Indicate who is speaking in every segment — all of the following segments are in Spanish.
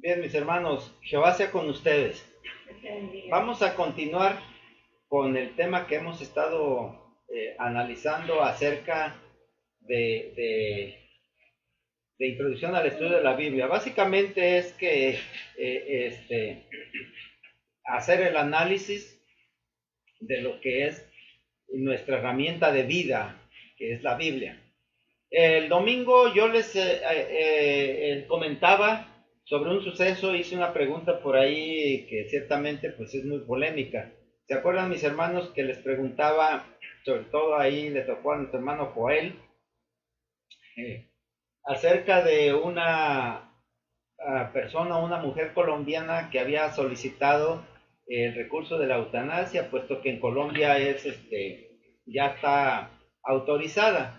Speaker 1: Bien, mis hermanos, Jehová sea con ustedes. Vamos a continuar con el tema que hemos estado analizando acerca de introducción al estudio de la Biblia. Básicamente es que hacer el análisis de lo que es nuestra herramienta de vida, que es la Biblia. El domingo yo les comentaba sobre un suceso, hice una pregunta por ahí que ciertamente pues es muy polémica. ¿Se acuerdan mis hermanos que les preguntaba, sobre todo ahí le tocó a nuestro hermano Joel, acerca de una persona, una mujer colombiana que había solicitado el recurso de la eutanasia, puesto que en Colombia ya está autorizada?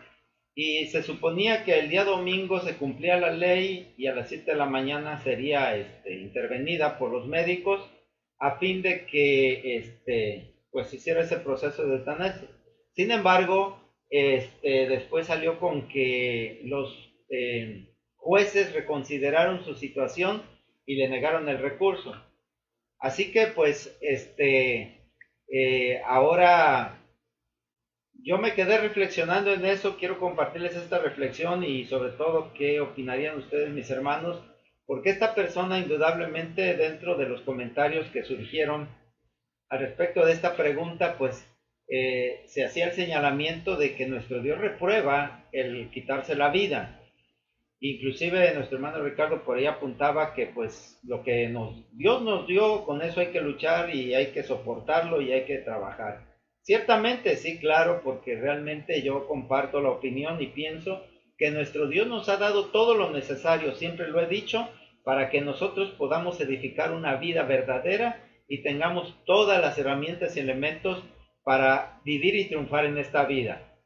Speaker 1: Y se suponía que el día domingo se cumplía la ley y a las 7 de la mañana sería intervenida por los médicos a fin de que pues hiciera ese proceso de eutanasia. Sin embargo, después salió con que los jueces reconsideraron su situación y le negaron el recurso. Así que pues ahora yo me quedé reflexionando en eso, quiero compartirles esta reflexión y sobre todo qué opinarían ustedes, mis hermanos, porque esta persona indudablemente dentro de los comentarios que surgieron al respecto de esta pregunta, pues se hacía el señalamiento de que nuestro Dios reprueba el quitarse la vida. Inclusive nuestro hermano Ricardo por ahí apuntaba que pues lo que Dios nos dio, con eso hay que luchar y hay que soportarlo y hay que trabajar. Ciertamente, sí, claro, porque realmente yo comparto la opinión y pienso que nuestro Dios nos ha dado todo lo necesario, siempre lo he dicho, para que nosotros podamos edificar una vida verdadera y tengamos todas las herramientas y elementos para vivir y triunfar en esta vida.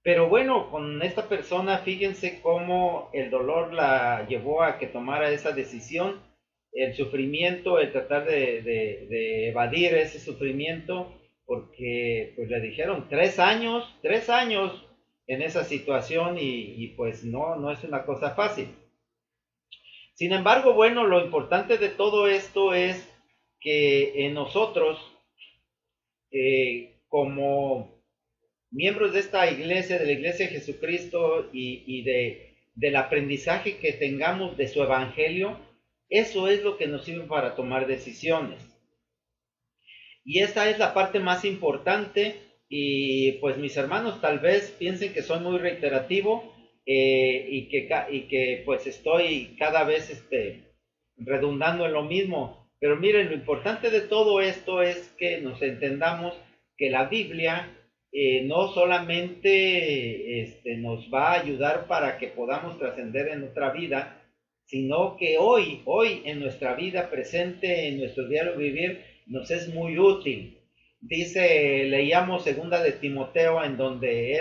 Speaker 1: Pero bueno, con esta persona, fíjense cómo el dolor la llevó a que tomara esa decisión, el sufrimiento, el tratar de evadir ese sufrimiento, porque pues le dijeron 3 años en esa situación y pues no es una cosa fácil. Sin embargo, bueno, lo importante de todo esto es que en nosotros, como miembros de esta iglesia, de la iglesia de Jesucristo del aprendizaje que tengamos de su evangelio, eso es lo que nos sirve para tomar decisiones. Y esta es la parte más importante y pues mis hermanos tal vez piensen que soy muy reiterativo y que pues estoy cada vez redundando en lo mismo. Pero miren, lo importante de todo esto es que nos entendamos que la Biblia no solamente nos va a ayudar para que podamos trascender en nuestra vida, sino que hoy en nuestra vida presente, en nuestro diario vivir, nos es muy útil. Leíamos segunda de Timoteo, en donde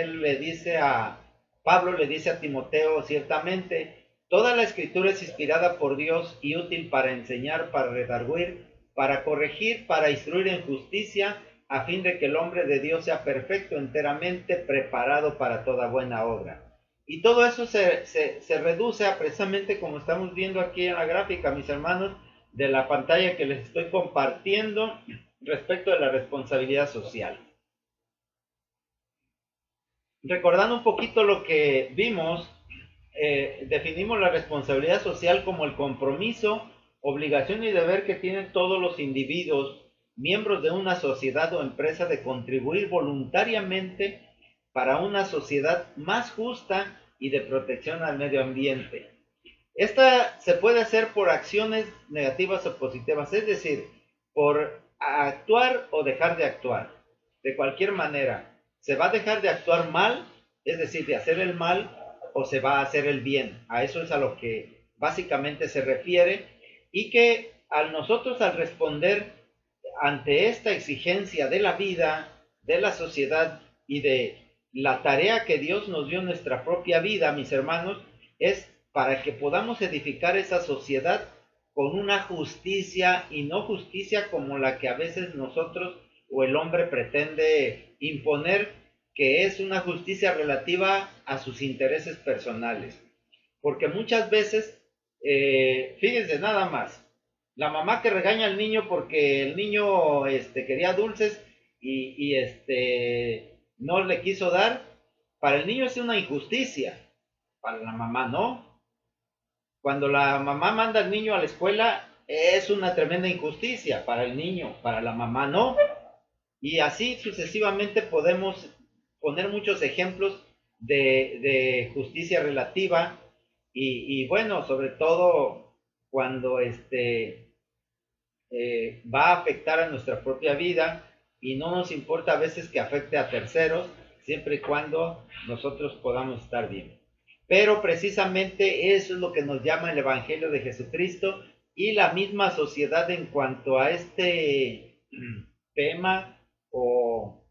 Speaker 1: Pablo le dice a Timoteo, ciertamente, toda la escritura es inspirada por Dios y útil para enseñar, para redarguir, para corregir, para instruir en justicia, a fin de que el hombre de Dios sea perfecto, enteramente preparado para toda buena obra. Y todo eso se reduce a precisamente como estamos viendo aquí en la gráfica, mis hermanos, de la pantalla que les estoy compartiendo respecto de la responsabilidad social. Recordando un poquito lo que vimos, definimos la responsabilidad social como el compromiso, obligación y deber que tienen todos los individuos, miembros de una sociedad o empresa, de contribuir voluntariamente para una sociedad más justa y de protección al medio ambiente. Esta se puede hacer por acciones negativas o positivas, es decir, por actuar o dejar de actuar. De cualquier manera, se va a dejar de actuar mal, es decir, de hacer el mal, o se va a hacer el bien. A eso es a lo que básicamente se refiere, y que nosotros al responder ante esta exigencia de la vida, de la sociedad y de la tarea que Dios nos dio en nuestra propia vida, mis hermanos, es para que podamos edificar esa sociedad con una justicia, y no justicia como la que a veces nosotros o el hombre pretende imponer, que es una justicia relativa a sus intereses personales. Porque muchas veces fíjense nada más, la mamá que regaña al niño porque el niño quería dulces y no le quiso dar, para el niño es una injusticia, para la mamá no. Cuando la mamá manda al niño a la escuela es una tremenda injusticia para el niño, para la mamá no. Y así sucesivamente podemos poner muchos ejemplos de justicia relativa y bueno, sobre todo cuando va a afectar a nuestra propia vida y no nos importa a veces que afecte a terceros, siempre y cuando nosotros podamos estar bien. Pero precisamente eso es lo que nos llama el Evangelio de Jesucristo y la misma sociedad en cuanto a este tema o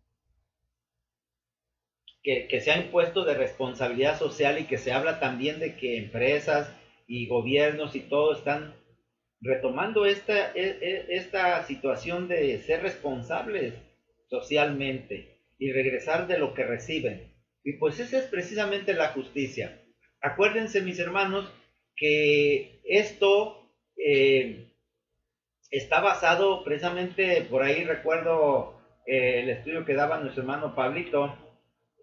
Speaker 1: que se ha impuesto de responsabilidad social y que se habla también de que empresas y gobiernos y todo están retomando esta situación de ser responsables socialmente y regresar de lo que reciben. Y pues esa es precisamente la justicia. Acuérdense, mis hermanos, que esto está basado precisamente, por ahí recuerdo el estudio que daba nuestro hermano Pablito,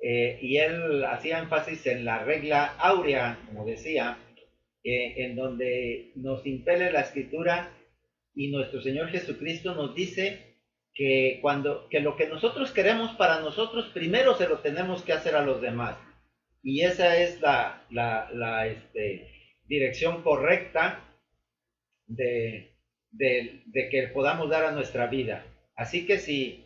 Speaker 1: y él hacía énfasis en la regla áurea, como decía, en donde nos impele la escritura y nuestro Señor Jesucristo nos dice que lo que nosotros queremos para nosotros, primero se lo tenemos que hacer a los demás. Y esa es la dirección correcta de que podamos dar a nuestra vida. Así que si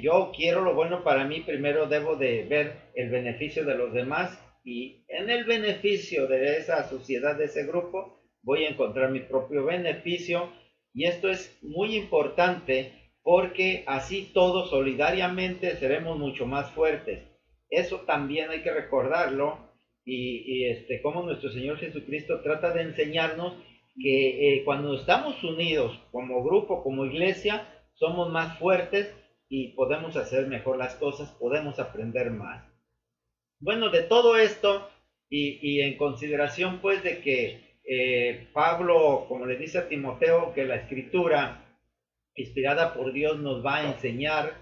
Speaker 1: yo quiero lo bueno para mí, primero debo de ver el beneficio de los demás y en el beneficio de esa sociedad, de ese grupo, voy a encontrar mi propio beneficio y esto es muy importante porque así todos solidariamente seremos mucho más fuertes. Eso también hay que recordarlo y como nuestro Señor Jesucristo trata de enseñarnos que cuando estamos unidos como grupo, como iglesia, somos más fuertes y podemos hacer mejor las cosas, podemos aprender más. Bueno, de todo esto y en consideración pues de que Pablo, como le dice a Timoteo, que la escritura inspirada por Dios nos va a enseñar,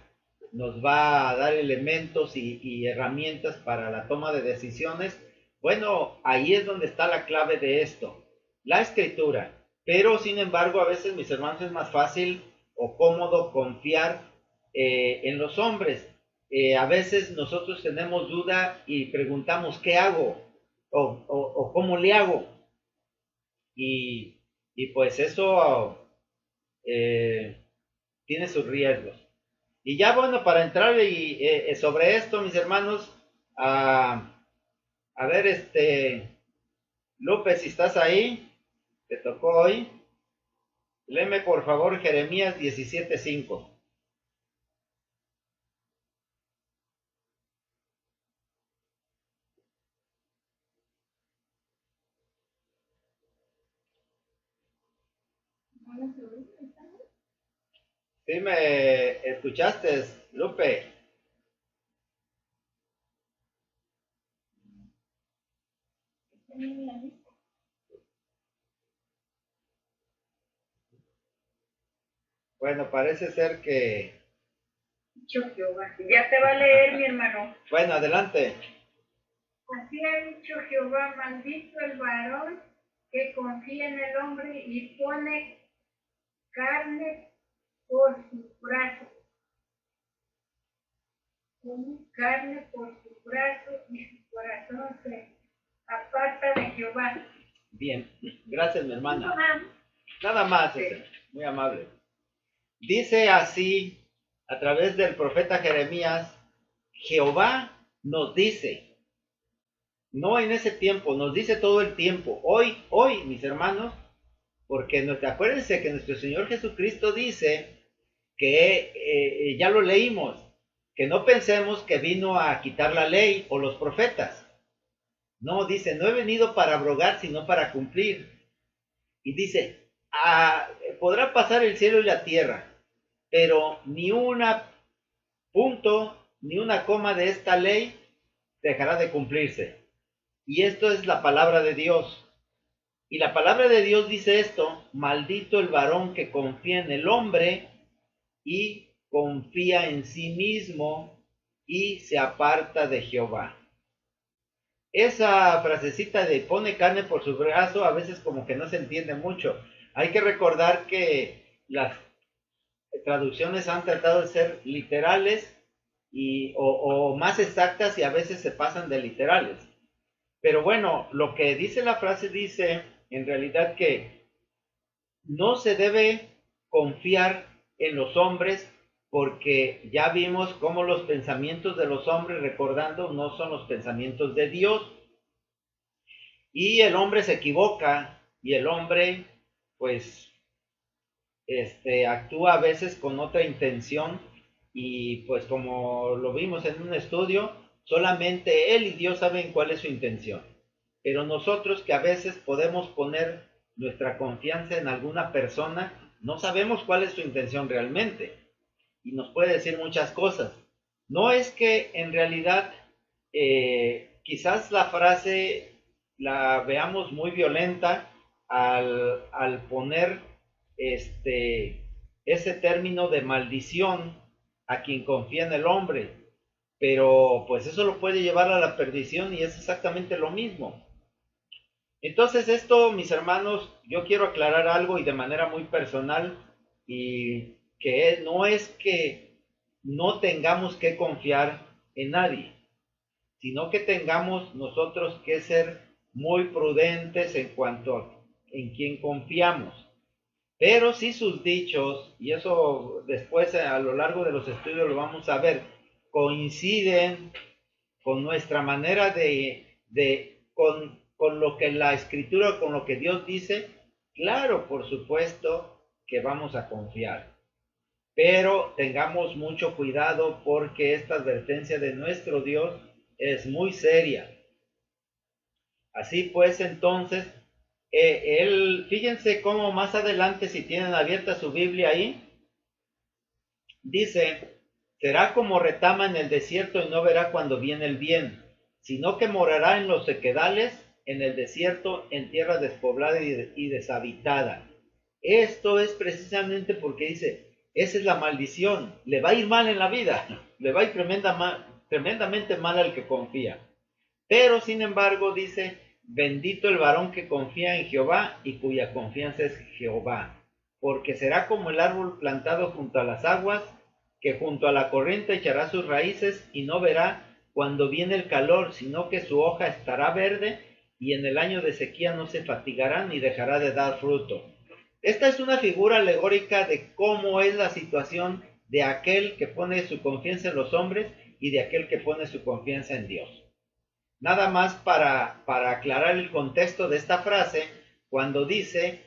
Speaker 1: nos va a dar elementos y herramientas para la toma de decisiones. Bueno, ahí es donde está la clave de esto, la escritura. Pero sin embargo, a veces, mis hermanos, es más fácil o cómodo confiar en los hombres. A veces nosotros tenemos duda y preguntamos, ¿qué hago? O ¿cómo le hago? Y pues eso tiene sus riesgos. Y ya bueno, para entrar sobre esto, mis hermanos, a ver, Lupe, si estás ahí, te tocó hoy, léeme por favor Jeremías 17:5. ¿Sí me escuchaste, Lupe? Bueno, parece ser que...
Speaker 2: Dicho Jehová. Ya te va a leer, mi hermano.
Speaker 1: Bueno, adelante.
Speaker 2: Así ha dicho Jehová, maldito el varón que confía en el hombre y pone carne por su brazo. Pone carne por su brazo y su corazón se aparta de Jehová.
Speaker 1: Bien, gracias, mi hermana. Nada más, muy amable. Dice así, a través del profeta Jeremías, Jehová nos dice, no en ese tiempo, nos dice todo el tiempo, hoy, mis hermanos, porque acuérdense que nuestro Señor Jesucristo dice que ya lo leímos, que no pensemos que vino a quitar la ley o los profetas. No, dice, no he venido para abrogar, sino para cumplir. Y dice, podrá pasar el cielo y la tierra, pero ni una punto, ni una coma de esta ley dejará de cumplirse. Y esto es la palabra de Dios. Y la palabra de Dios dice esto: maldito el varón que confía en el hombre y confía en sí mismo y se aparta de Jehová. Esa frasecita de pone carne por su brazo a veces como que no se entiende mucho. Hay que recordar que las traducciones han tratado de ser literales o más exactas, y a veces se pasan de literales. Pero bueno, lo que dice la frase dice en realidad que no se debe confiar en los hombres, porque ya vimos cómo los pensamientos de los hombres, recordando, no son los pensamientos de Dios. Y el hombre se equivoca, y el hombre pues actúa a veces con otra intención, y pues como lo vimos en un estudio, solamente él y Dios saben cuál es su intención. Pero nosotros, que a veces podemos poner nuestra confianza en alguna persona, no sabemos cuál es su intención realmente, y nos puede decir muchas cosas. No es que en realidad quizás la frase la veamos muy violenta al poner ese término de maldición a quien confía en el hombre, pero pues eso lo puede llevar a la perdición, y es exactamente lo mismo. Entonces esto, mis hermanos, yo quiero aclarar algo, y de manera muy personal, y que no es que no tengamos que confiar en nadie, sino que tengamos nosotros que ser muy prudentes en cuanto a en quién confiamos. Pero si sus dichos, y eso después a lo largo de los estudios lo vamos a ver, coinciden con nuestra manera con lo que la escritura, con lo que Dios dice, claro, por supuesto que vamos a confiar. Pero tengamos mucho cuidado, porque esta advertencia de nuestro Dios es muy seria. Así pues, entonces, fíjense cómo más adelante, si tienen abierta su Biblia ahí, dice: será como retama en el desierto y no verá cuando viene el bien, sino que morará en los sequedales, en el desierto, en tierra despoblada y deshabitada. Esto es precisamente porque dice, esa es la maldición, le va a ir mal en la vida, le va a ir tremendamente mal al que confía. Pero sin embargo dice: bendito el varón que confía en Jehová y cuya confianza es Jehová, porque será como el árbol plantado junto a las aguas, que junto a la corriente echará sus raíces y no verá cuando viene el calor, sino que su hoja estará verde, y en el año de sequía no se fatigará ni dejará de dar fruto. Esta es una figura alegórica de cómo es la situación de aquel que pone su confianza en los hombres y de aquel que pone su confianza en Dios. Nada más para aclarar el contexto de esta frase, cuando dice,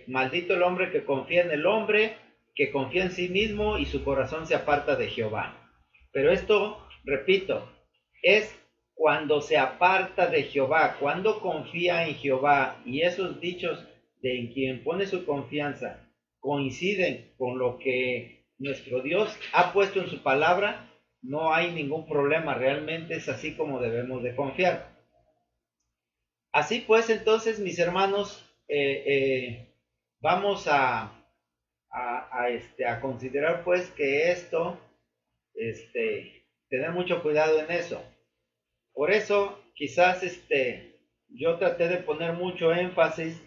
Speaker 1: maldito el hombre que confía en el hombre, que confía en sí mismo y su corazón se aparta de Jehová. Pero esto, repito, es cuando se aparta de Jehová, cuando confía en Jehová, y esos dichos de en quien pone su confianza coinciden con lo que nuestro Dios ha puesto en su palabra, no hay ningún problema, realmente es así como debemos de confiar. Así pues, entonces, mis hermanos, vamos a considerar pues que esto, tener mucho cuidado en eso. Por eso, quizás yo traté de poner mucho énfasis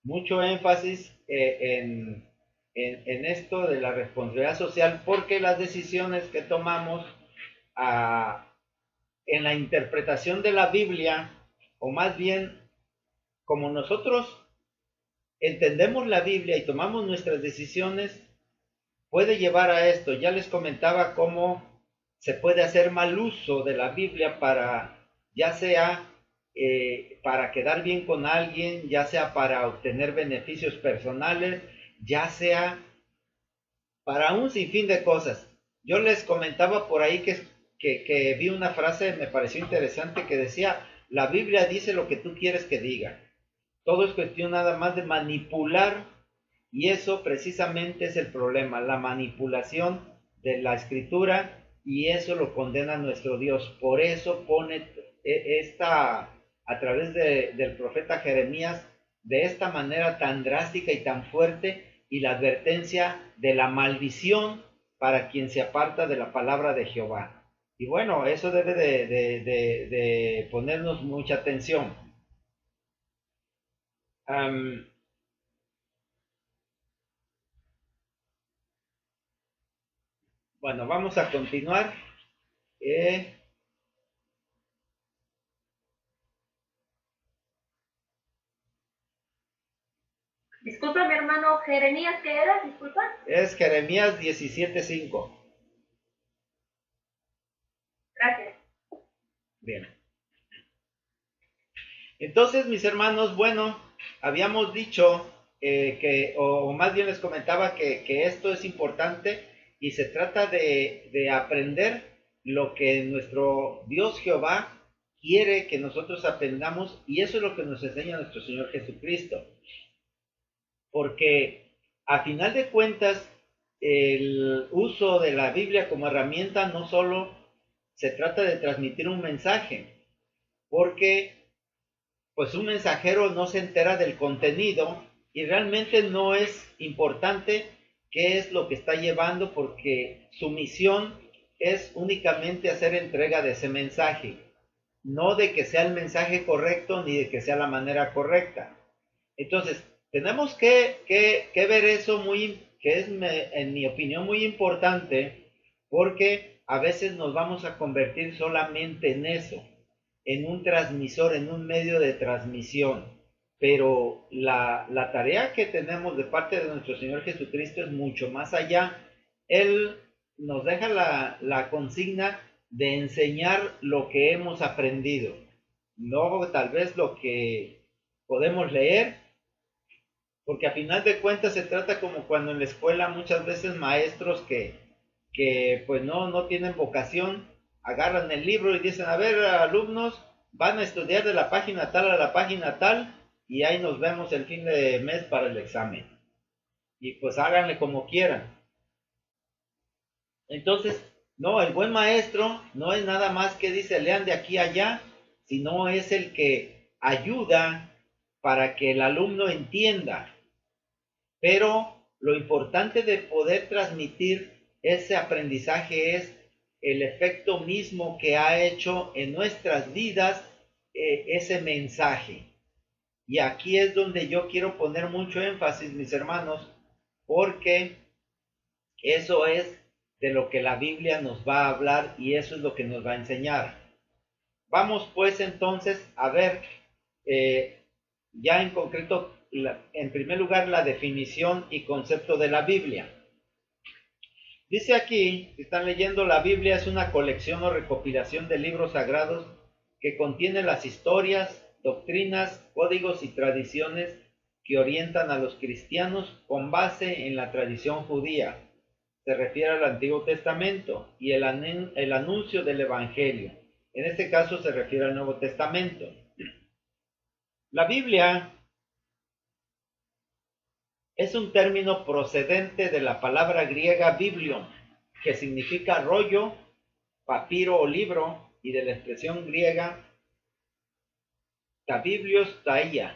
Speaker 1: en esto de la responsabilidad social, porque las decisiones que tomamos en la interpretación de la Biblia, o más bien, como nosotros entendemos la Biblia y tomamos nuestras decisiones, puede llevar a esto. Ya les comentaba cómo se puede hacer mal uso de la Biblia para, ya sea para quedar bien con alguien, ya sea para obtener beneficios personales, ya sea para un sinfín de cosas. Yo les comentaba por ahí que vi una frase, me pareció interesante, que decía: la Biblia dice lo que tú quieres que diga. Todo es cuestión nada más de manipular, y eso precisamente es el problema, la manipulación de la escritura, y eso lo condena nuestro Dios. Por eso pone esta, a través del profeta Jeremías, de esta manera tan drástica y tan fuerte, y la advertencia de la maldición para quien se aparta de la palabra de Jehová. Y bueno, eso debe de ponernos mucha atención. Bueno, vamos a continuar.
Speaker 3: Disculpa, mi hermano, Jeremías, ¿qué era? Disculpa.
Speaker 1: Es Jeremías 17:5.
Speaker 3: Gracias.
Speaker 1: Bien. Entonces, mis hermanos, bueno, habíamos dicho o más bien les comentaba que esto es importante y se trata de aprender lo que nuestro Dios Jehová quiere que nosotros aprendamos, y eso es lo que nos enseña nuestro Señor Jesucristo. Porque a final de cuentas, el uso de la Biblia como herramienta no solo se trata de transmitir un mensaje, porque pues un mensajero no se entera del contenido y realmente no es importante qué es lo que está llevando, porque su misión es únicamente hacer entrega de ese mensaje, no de que sea el mensaje correcto ni de que sea la manera correcta. Entonces, tenemos que ver eso que es, en mi opinión, muy importante, porque a veces nos vamos a convertir solamente en eso, en un transmisor, en un medio de transmisión. Pero la tarea que tenemos de parte de nuestro Señor Jesucristo es mucho más allá. Él nos deja la consigna de enseñar lo que hemos aprendido, no tal vez lo que podemos leer, porque a final de cuentas se trata como cuando en la escuela muchas veces maestros que pues no tienen vocación, agarran el libro y dicen, a ver, alumnos, van a estudiar de la página tal a la página tal, y ahí nos vemos el fin de mes para el examen. Y pues háganle como quieran. Entonces, no, el buen maestro no es nada más que dice, lean de aquí a allá, sino es el que ayuda para que el alumno entienda. Pero lo importante de poder transmitir ese aprendizaje es el efecto mismo que ha hecho en nuestras vidas ese mensaje. Y aquí es donde yo quiero poner mucho énfasis, mis hermanos, porque eso es de lo que la Biblia nos va a hablar y eso es lo que nos va a enseñar. Vamos pues entonces a ver ya en concreto, en primer lugar, la definición y concepto de la Biblia. Dice aquí, si están leyendo, la Biblia es una colección o recopilación de libros sagrados que contiene las historias, doctrinas, códigos y tradiciones que orientan a los cristianos con base en la tradición judía. Se refiere al Antiguo Testamento y el anuncio del Evangelio. En este caso se refiere al Nuevo Testamento. La Biblia es un término procedente de la palabra griega biblion, que significa rollo, papiro o libro, y de la expresión griega tabiblios taia,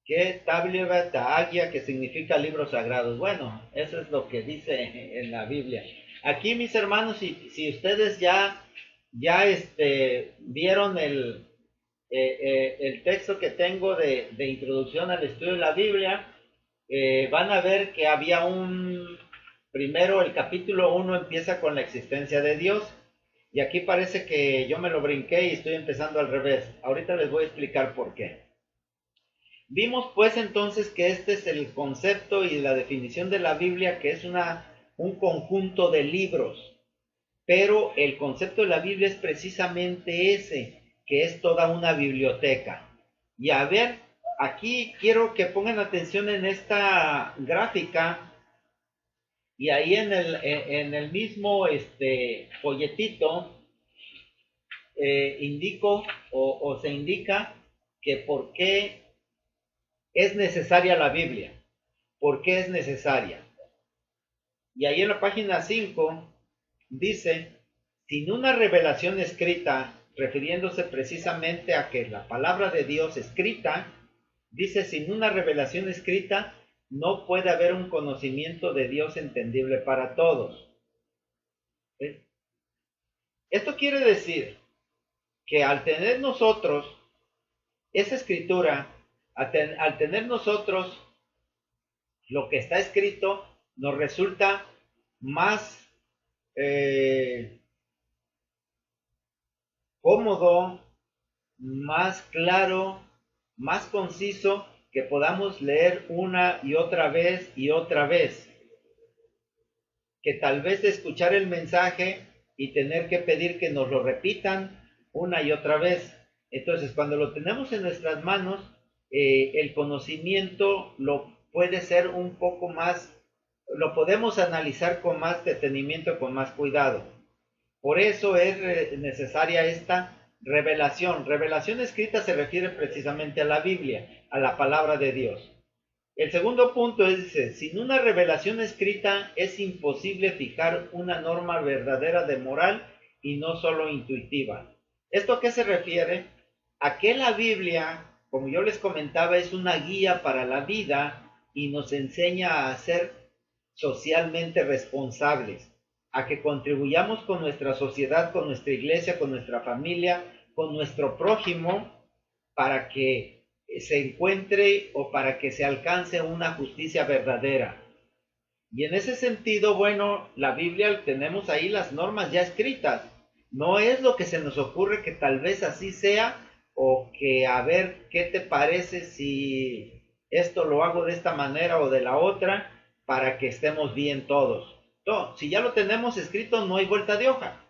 Speaker 1: que tableva taagia, que significa libros sagrados. Bueno, eso es lo que dice en la Biblia. Aquí, mis hermanos, si ustedes ya vieron el texto que tengo de introducción al estudio de la Biblia, van a ver que había primero el capítulo 1 empieza con la existencia de Dios, y aquí parece que yo me lo brinqué y estoy empezando al revés. Ahorita les voy a explicar por qué. Vimos pues entonces que este es el concepto y la definición de la Biblia, que es un conjunto de libros, pero el concepto de la Biblia es precisamente ese, que es toda una biblioteca. Y a ver, aquí quiero que pongan atención en esta gráfica, y ahí en el mismo folletito indico o se indica que por qué es necesaria la Biblia, por qué es necesaria. Y ahí en la página 5 dice, sin una revelación escrita, refiriéndose precisamente a que la palabra de Dios escrita, dice, sin una revelación escrita, no puede haber un conocimiento de Dios entendible para todos. Esto quiere decir que al tener nosotros esa escritura, al tener nosotros lo que está escrito, nos resulta más cómodo, más claro, más conciso, que podamos leer una y otra vez y otra vez, que tal vez de escuchar el mensaje y tener que pedir que nos lo repitan una y otra vez. Entonces, cuando lo tenemos en nuestras manos, el conocimiento lo puede ser un poco más, lo podemos analizar con más detenimiento, con más cuidado. Por eso es necesaria esta revelación. Revelación escrita se refiere precisamente a la Biblia, a la palabra de Dios. El segundo punto es, dice, sin una revelación escrita es imposible fijar una norma verdadera de moral y no solo intuitiva. ¿Esto a qué se refiere? A que la Biblia, como yo les comentaba, es una guía para la vida y nos enseña a ser socialmente responsables, a que contribuyamos con nuestra sociedad, con nuestra iglesia, con nuestra familia, con nuestro prójimo, para que se encuentre o para que se alcance una justicia verdadera. Y en ese sentido, bueno, la Biblia, tenemos ahí las normas ya escritas. No es lo que se nos ocurre que tal vez así sea, o que a ver qué te parece si esto lo hago de esta manera o de la otra, para que estemos bien todos. No, si ya lo tenemos escrito, no hay vuelta de hoja.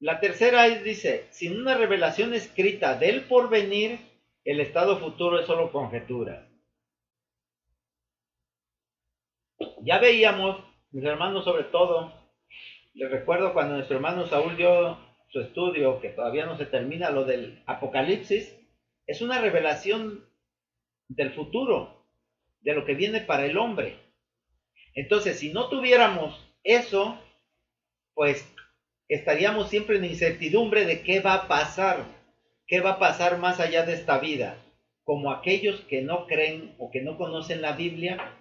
Speaker 1: La tercera dice, sin una revelación escrita del porvenir, el estado futuro es solo conjetura. Ya veíamos, mis hermanos, sobre todo, les recuerdo cuando nuestro hermano Saúl dio su estudio, que todavía no se termina, lo del Apocalipsis, es una revelación del futuro, de lo que viene para el hombre. Entonces, si no tuviéramos eso, pues estaríamos siempre en incertidumbre de qué va a pasar más allá de esta vida. Como aquellos que no creen o que no conocen la Biblia,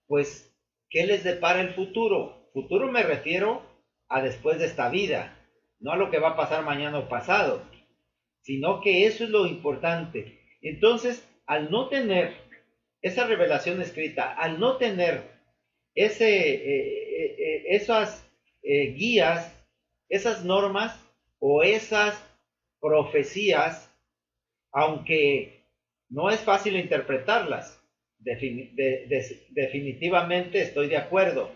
Speaker 1: pues, ¿qué les depara el futuro? Futuro me refiero a después de esta vida, no a lo que va a pasar mañana o pasado, sino que eso es lo importante. Entonces, al no tener esa revelación escrita, al no tener esas guías, esas normas o esas profecías, aunque no es fácil interpretarlas, definitivamente estoy de acuerdo.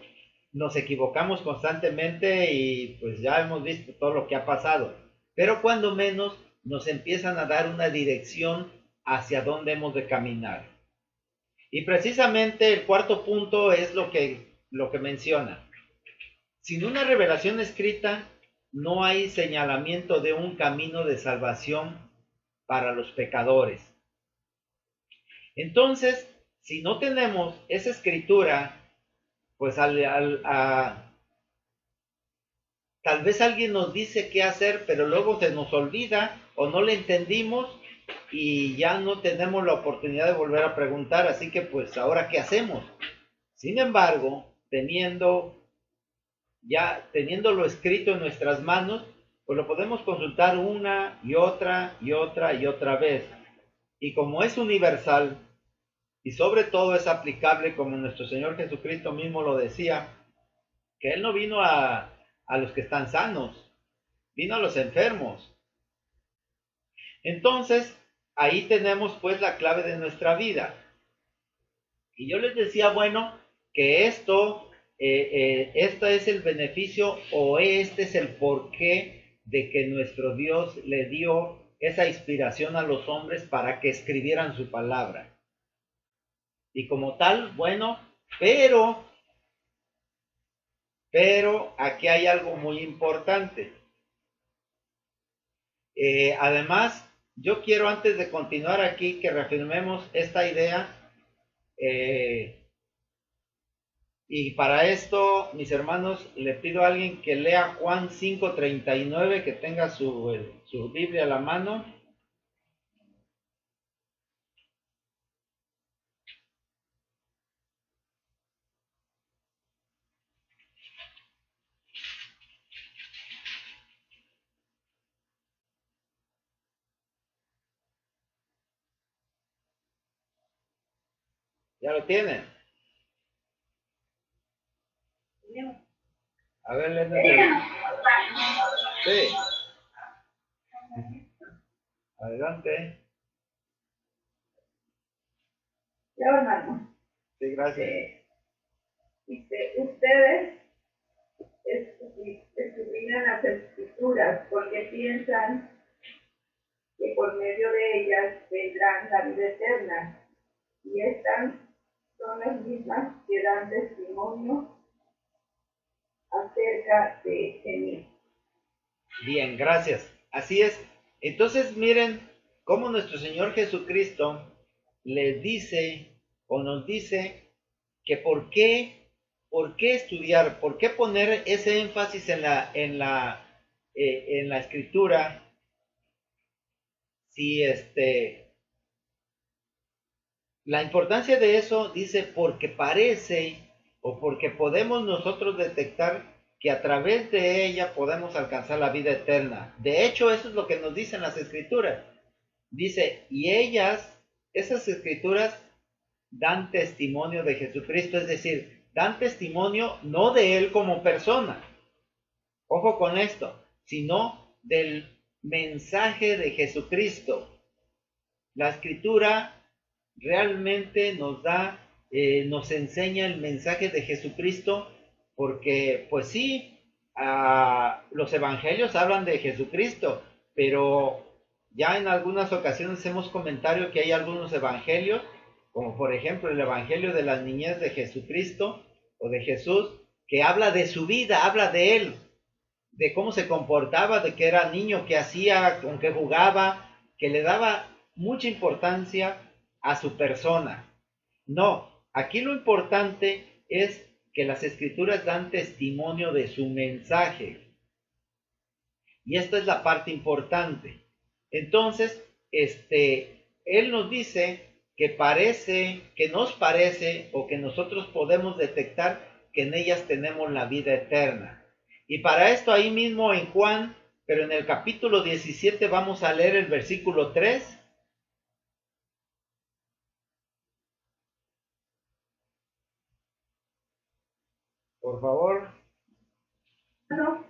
Speaker 1: Nos equivocamos constantemente y pues ya hemos visto todo lo que ha pasado, pero cuando menos nos empiezan a dar una dirección hacia dónde hemos de caminar. Y precisamente el cuarto punto es lo que menciona. Sin una revelación escrita, no hay señalamiento de un camino de salvación para los pecadores. Entonces, si no tenemos esa escritura, pues tal vez alguien nos dice qué hacer, pero luego se nos olvida o no le entendimos y ya no tenemos la oportunidad de volver a preguntar, así que pues ahora qué hacemos. Sin embargo, teniéndolo escrito en nuestras manos, pues lo podemos consultar una y otra y otra y otra vez. Y como es universal y sobre todo es aplicable, como nuestro Señor Jesucristo mismo lo decía, que Él no vino a los que están sanos, vino a los enfermos. Entonces, ahí tenemos pues la clave de nuestra vida. Y yo les decía, bueno, que este es el beneficio o este es el porqué de que nuestro Dios le dio esa inspiración a los hombres para que escribieran su palabra. Y como tal, bueno, pero aquí hay algo muy importante. Además, yo quiero antes de continuar aquí que reafirmemos esta idea, Y para esto, mis hermanos, le pido a alguien que lea Juan 5:39, que tenga su Biblia a la mano. ¿Ya lo tienen? A ver, léanlo. Sí. Adelante.
Speaker 4: Yo, hermano,
Speaker 1: Sí, gracias.
Speaker 4: ustedes escudriñan las escrituras porque piensan que por medio de ellas vendrán la vida eterna. Y estas son las mismas que dan testimonio acerca de mí.
Speaker 1: Bien, gracias. Así es. Entonces miren cómo nuestro Señor Jesucristo les dice o nos dice que por qué estudiar, por qué poner ese énfasis en la escritura, si la importancia de eso dice porque parece o porque podemos nosotros detectar que a través de ella podemos alcanzar la vida eterna. De hecho, eso es lo que nos dicen las escrituras. Dice, y esas escrituras dan testimonio de Jesucristo, es decir, dan testimonio no de Él como persona, ojo con esto, sino del mensaje de Jesucristo. La escritura realmente nos enseña el mensaje de Jesucristo, porque pues sí, los evangelios hablan de Jesucristo, pero ya en algunas ocasiones hemos comentado que hay algunos evangelios, como por ejemplo el evangelio de la niñez de Jesucristo o de Jesús, que habla de su vida, habla de él, de cómo se comportaba, de que era niño, que hacía, con qué jugaba, que le daba mucha importancia a su persona. No, aquí lo importante es que las escrituras dan testimonio de su mensaje. Y esta es la parte importante. Entonces, él nos dice que nos parece o que nosotros podemos detectar que en ellas tenemos la vida eterna. Y para esto ahí mismo en Juan, pero en el capítulo 17 vamos a leer el versículo 3. Por favor.
Speaker 4: No,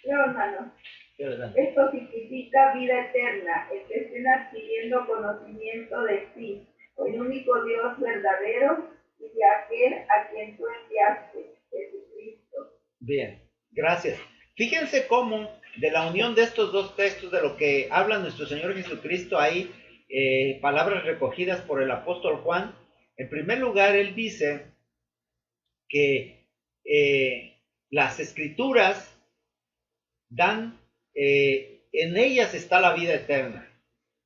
Speaker 4: hermano,
Speaker 1: Sí,
Speaker 4: esto significa vida eterna, el que estén adquiriendo conocimiento de ti, el único Dios verdadero y de aquel a quien tú enviaste, Jesucristo.
Speaker 1: Bien, gracias. Fíjense cómo de la unión de estos dos textos, de lo que habla nuestro Señor Jesucristo, hay palabras recogidas por el apóstol Juan. En primer lugar, él dice que las escrituras dan, en ellas está la vida eterna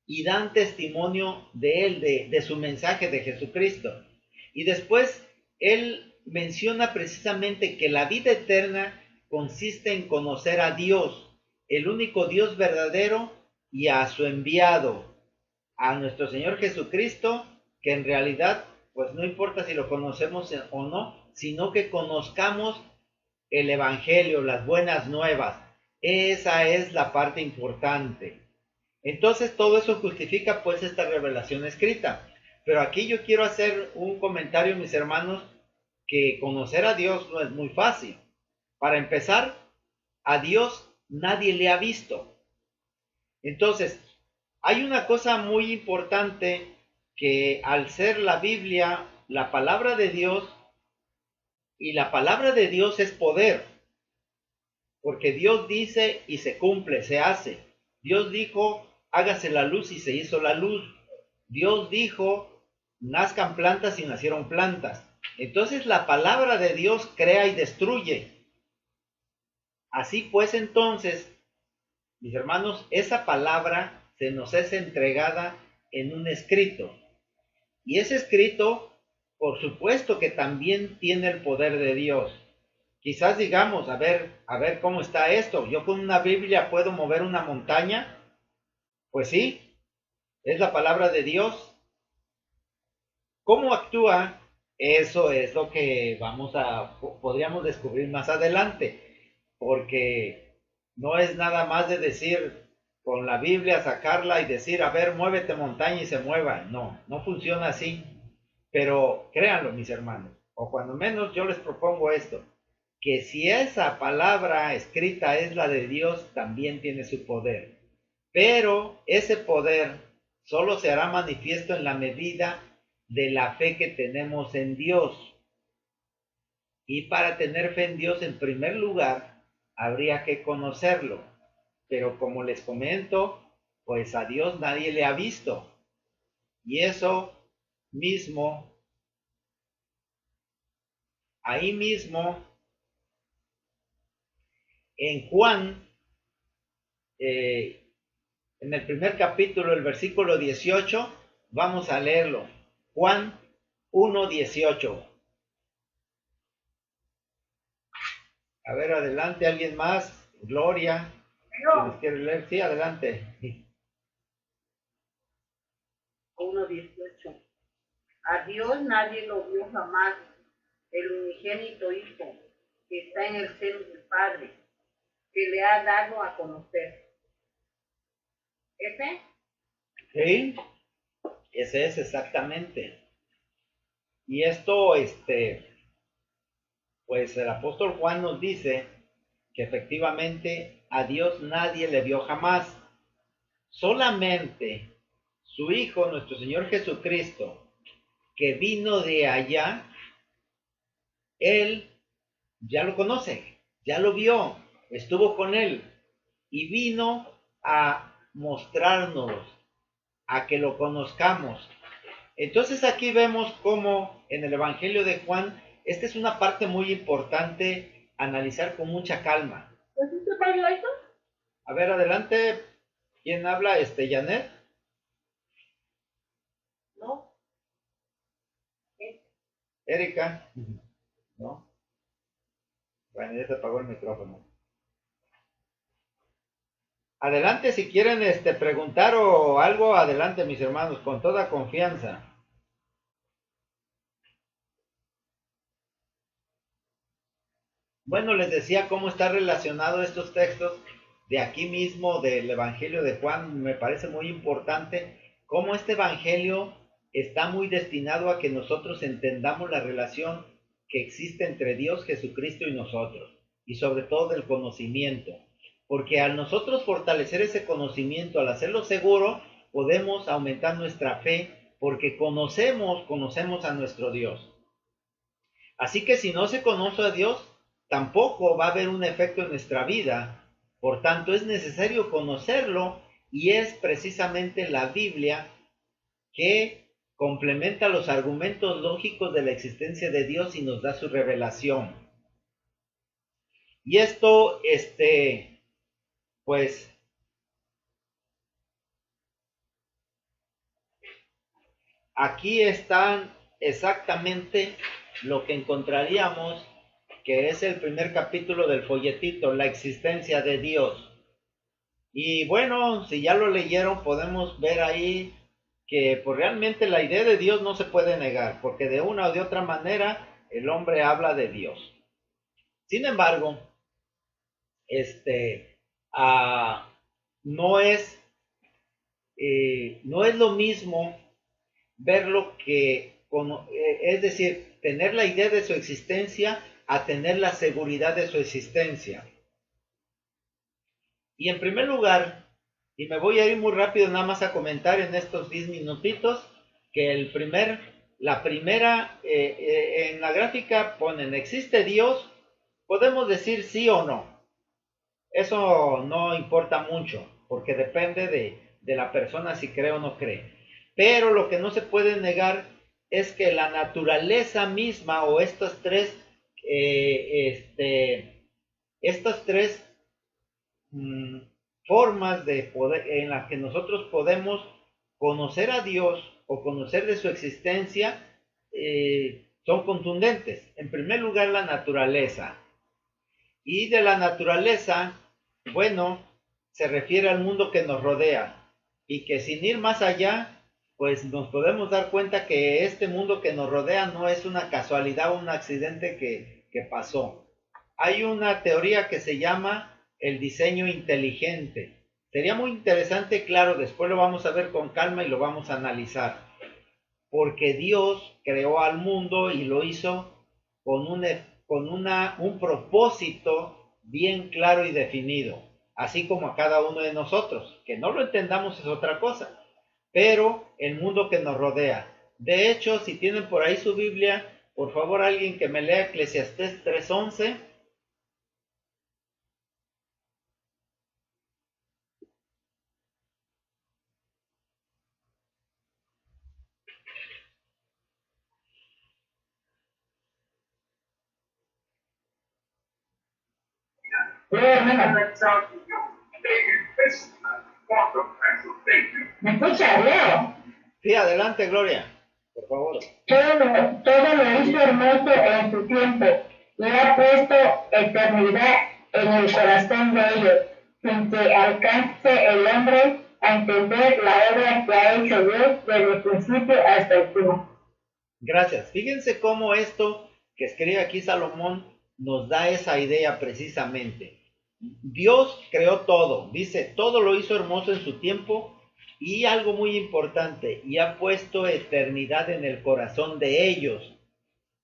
Speaker 1: y dan testimonio de él, de su mensaje de Jesucristo. Y después él menciona precisamente que la vida eterna consiste en conocer a Dios, el único Dios verdadero, y a su enviado, a nuestro Señor Jesucristo, que en realidad pues no importa si lo conocemos o no, sino que conozcamos el Evangelio, las buenas nuevas. Esa es la parte importante. Entonces todo eso justifica pues esta revelación escrita. Pero aquí yo quiero hacer un comentario, mis hermanos, que conocer a Dios no es muy fácil. Para empezar, a Dios nadie le ha visto. Entonces, hay una cosa muy importante, que al ser la Biblia la palabra de Dios, y la palabra de Dios es poder, porque Dios dice y se cumple, se hace. Dios dijo, hágase la luz y se hizo la luz. Dios dijo, nazcan plantas y nacieron plantas. Entonces la palabra de Dios crea y destruye. Así pues entonces, mis hermanos, esa palabra se nos es entregada en un escrito. Y ese escrito por supuesto que también tiene el poder de Dios. Quizás digamos, a ver cómo está esto. Yo con una Biblia puedo mover una montaña. Pues sí, es la palabra de Dios. ¿Cómo actúa? Eso es lo que podríamos descubrir más adelante, porque no es nada más de decir con la Biblia, sacarla y decir, a ver, muévete montaña y se mueva. No, no funciona así. Pero créanlo, mis hermanos, o cuando menos yo les propongo esto, que si esa palabra escrita es la de Dios, también tiene su poder. Pero ese poder solo se hará manifiesto en la medida de la fe que tenemos en Dios. Y para tener fe en Dios, en primer lugar, habría que conocerlo. Pero como les comento, pues a Dios nadie le ha visto. Y eso mismo, ahí mismo, en Juan, en el primer capítulo, el versículo 18, vamos a leerlo. Juan 1:18. A ver, adelante, ¿alguien más? Gloria. ¿Quién
Speaker 2: Yo,
Speaker 1: quiere leer? Sí, adelante.
Speaker 5: 1:18. A Dios nadie lo vio jamás, el unigénito Hijo, que está en el seno del Padre, que le ha dado a conocer. ¿Ese?
Speaker 1: Sí, ese es exactamente. Y esto, pues el apóstol Juan nos dice que efectivamente a Dios nadie le vio jamás. Solamente su Hijo, nuestro Señor Jesucristo, que vino de allá, Él ya lo conoce, ya lo vio, estuvo con Él y vino a mostrárnoslo, a que lo conozcamos. Entonces aquí vemos cómo en el Evangelio de Juan, esta es una parte muy importante, analizar con mucha calma.
Speaker 3: ¿Pues usted parió eso?
Speaker 1: A ver, adelante, ¿quién habla? Janet,
Speaker 5: ¿No?
Speaker 1: Erika, ¿no? Bueno, ya se apagó el micrófono. Adelante, si quieren preguntar o algo, adelante, mis hermanos, con toda confianza. Bueno, les decía cómo está relacionado estos textos de aquí mismo del Evangelio de Juan. Me parece muy importante cómo este Evangelio está muy destinado a que nosotros entendamos la relación que existe entre Dios, Jesucristo y nosotros, y sobre todo del conocimiento. Porque al nosotros fortalecer ese conocimiento, al hacerlo seguro, podemos aumentar nuestra fe porque conocemos a nuestro Dios. Así que si no se conoce a Dios, tampoco va a haber un efecto en nuestra vida. Por tanto, es necesario conocerlo y es precisamente la Biblia que complementa los argumentos lógicos de la existencia de Dios y nos da su revelación. Y esto, pues, aquí están exactamente lo que encontraríamos, que es el primer capítulo del folletito, la existencia de Dios. Y bueno, si ya lo leyeron, podemos ver ahí que pues realmente la idea de Dios no se puede negar, porque de una o de otra manera el hombre habla de Dios. Sin embargo, ah, no es, no es lo mismo verlo es decir, tener la idea de su existencia a tener la seguridad de su existencia. Y en primer lugar, y me voy a ir muy rápido nada más a comentar en estos 10 minutitos, que la primera, en la gráfica ponen, ¿existe Dios? Podemos decir sí o no. Eso no importa mucho, porque depende de la persona si cree o no cree. Pero lo que no se puede negar es que la naturaleza misma o estas tres formas de poder en las que nosotros podemos conocer a Dios o conocer de su existencia, son contundentes. En primer lugar, la naturaleza. Y de la naturaleza, bueno, se refiere al mundo que nos rodea. Y que sin ir más allá, pues nos podemos dar cuenta que este mundo que nos rodea no es una casualidad o un accidente que pasó. Hay una teoría que se llama el diseño inteligente. Sería muy interesante, claro, después lo vamos a ver con calma y lo vamos a analizar. Porque Dios creó al mundo y lo hizo con un propósito bien claro y definido, así como a cada uno de nosotros. Que no lo entendamos es otra cosa, pero el mundo que nos rodea. De hecho, si tienen por ahí su Biblia, por favor alguien que me lea Eclesiastés 3:11.
Speaker 6: ¿Me escucha, Leo?
Speaker 1: Sí, adelante, Gloria, por favor.
Speaker 6: Todo lo hizo hermoso en su tiempo y ha puesto eternidad en el corazón de ellos, sin que alcance el hombre a entender la obra que ha hecho Dios desde el principio hasta el fin.
Speaker 1: Gracias. Fíjense cómo esto que escribe aquí Salomón nos da esa idea precisamente. Dios creó todo, dice, todo lo hizo hermoso en su tiempo y algo muy importante, y ha puesto eternidad en el corazón de ellos.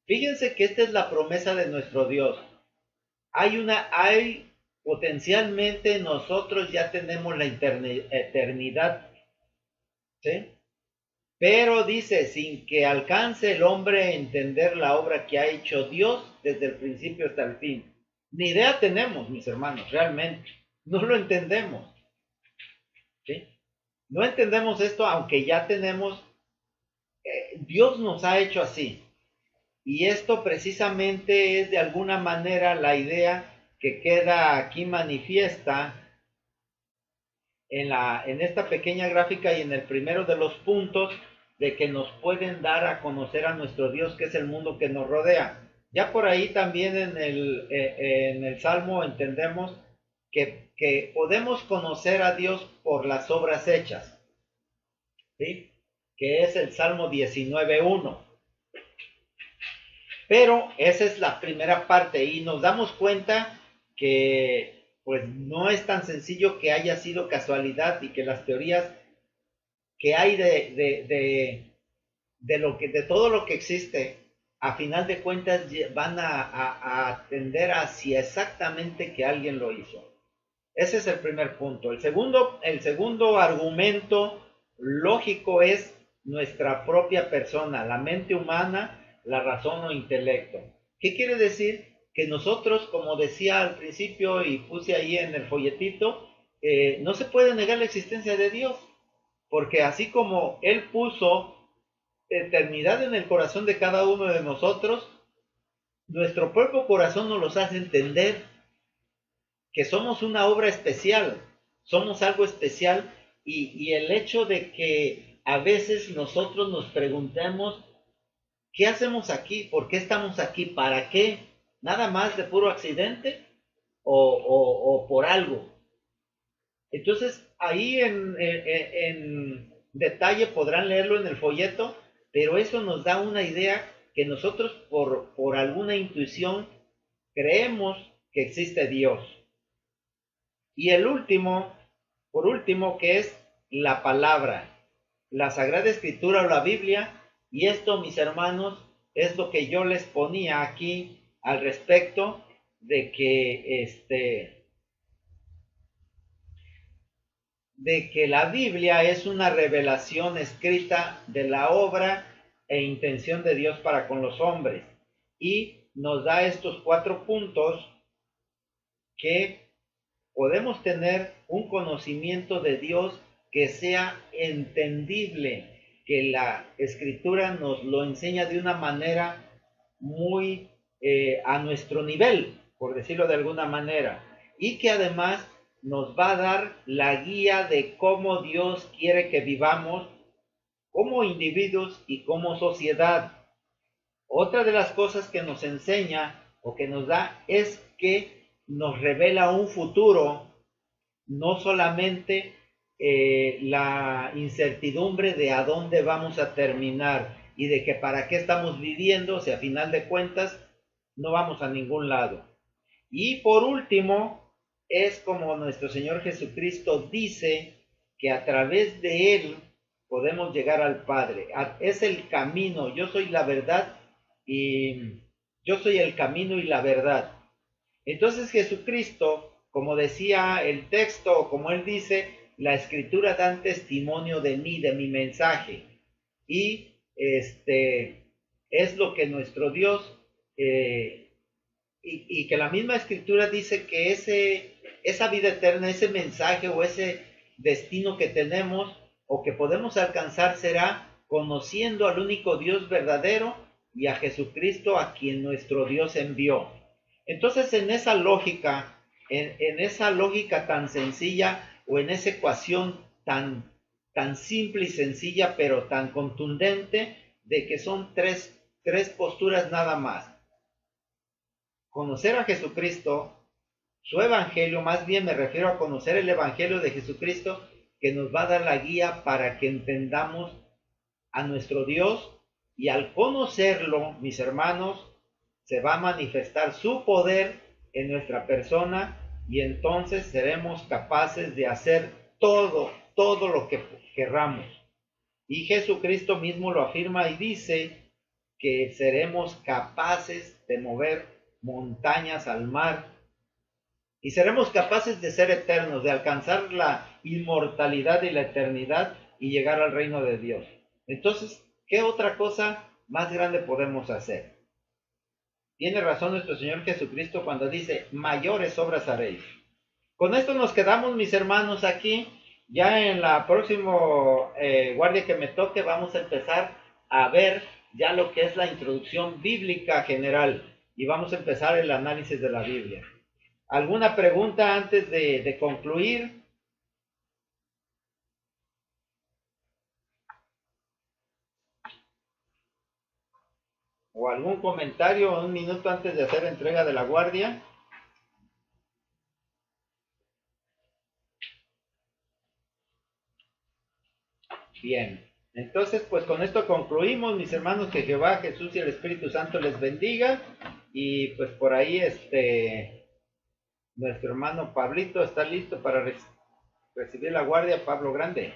Speaker 1: Fíjense que esta es la promesa de nuestro Dios. Hay potencialmente nosotros ya tenemos la eternidad, ¿sí? Pero dice, sin que alcance el hombre a entender la obra que ha hecho Dios desde el principio hasta el fin. Ni idea tenemos, mis hermanos, realmente. No lo entendemos. ¿Sí? No entendemos esto, aunque ya tenemos, Dios nos ha hecho así. Y esto precisamente es de alguna manera la idea que queda aquí manifiesta en esta pequeña gráfica y en el primero de los puntos de que nos pueden dar a conocer a nuestro Dios, que es el mundo que nos rodea. Ya por ahí también en el Salmo entendemos que podemos conocer a Dios por las obras hechas, ¿sí? Que es el Salmo 19:1. Pero esa es la primera parte y nos damos cuenta que pues no es tan sencillo que haya sido casualidad y que las teorías que hay de todo lo que existe, a final de cuentas van a atender hacia exactamente que alguien lo hizo. Ese es el primer punto. El segundo argumento lógico es nuestra propia persona, la mente humana, la razón o intelecto. ¿Qué quiere decir? Que nosotros, como decía al principio y puse ahí en el folletito, no se puede negar la existencia de Dios, porque así como Él puso eternidad en el corazón de cada uno de nosotros, nuestro propio corazón nos los hace entender que somos una obra especial, somos algo especial y el hecho de que a veces nosotros nos preguntemos, ¿qué hacemos aquí? ¿Por qué estamos aquí? ¿Para qué? ¿Nada más de puro accidente? ¿O por algo? Entonces, ahí en detalle podrán leerlo en el folleto, pero eso nos da una idea que nosotros por alguna intuición creemos que existe Dios. Y por último, que es la palabra, la Sagrada Escritura o la Biblia, y esto, mis hermanos, es lo que yo les ponía aquí al respecto de que la Biblia es una revelación escrita de la obra e intención de Dios para con los hombres. Y nos da estos 4 puntos que podemos tener un conocimiento de Dios que sea entendible, que la Escritura nos lo enseña de una manera muy a nuestro nivel, por decirlo de alguna manera, y que además nos va a dar la guía de cómo Dios quiere que vivamos como individuos y como sociedad. Otra de las cosas que nos enseña o que nos da es que nos revela un futuro, no solamente la incertidumbre de a dónde vamos a terminar y de que para qué estamos viviendo, si a final de cuentas no vamos a ningún lado. Y por último, es como nuestro Señor Jesucristo dice que a través de Él podemos llegar al Padre. Es el camino, yo soy la verdad y yo soy el camino y la verdad. Entonces Jesucristo, como decía el texto, como Él dice, la Escritura dan testimonio de mí, de mi mensaje. Y es lo que nuestro Dios, y que la misma Escritura dice que esa vida eterna, ese mensaje o ese destino que tenemos o que podemos alcanzar será conociendo al único Dios verdadero y a Jesucristo a quien nuestro Dios envió. Entonces, en esa lógica, en esa lógica tan sencilla o en esa ecuación tan simple y sencilla, pero tan contundente, de que son tres posturas nada más. Conocer a Jesucristo, su evangelio, más bien me refiero a conocer el evangelio de Jesucristo, que nos va a dar la guía para que entendamos a nuestro Dios, y al conocerlo, mis hermanos, se va a manifestar su poder en nuestra persona, y entonces seremos capaces de hacer todo lo que querramos. Y Jesucristo mismo lo afirma y dice que seremos capaces de mover montañas al mar, y seremos capaces de ser eternos, de alcanzar la inmortalidad y la eternidad y llegar al reino de Dios. Entonces, ¿qué otra cosa más grande podemos hacer? Tiene razón nuestro Señor Jesucristo cuando dice, mayores obras haréis. Con esto nos quedamos, mis hermanos, aquí. Ya en la próxima guardia que me toque vamos a empezar a ver ya lo que es la introducción bíblica general y vamos a empezar el análisis de la Biblia. ¿Alguna pregunta antes de concluir? ¿O algún comentario un minuto antes de hacer entrega de la guardia? Bien, entonces pues con esto concluimos, mis hermanos, que Jehová, Jesús y el Espíritu Santo les bendiga. Y pues por ahí nuestro hermano Pablito está listo para recibir la guardia, Pablo Grande.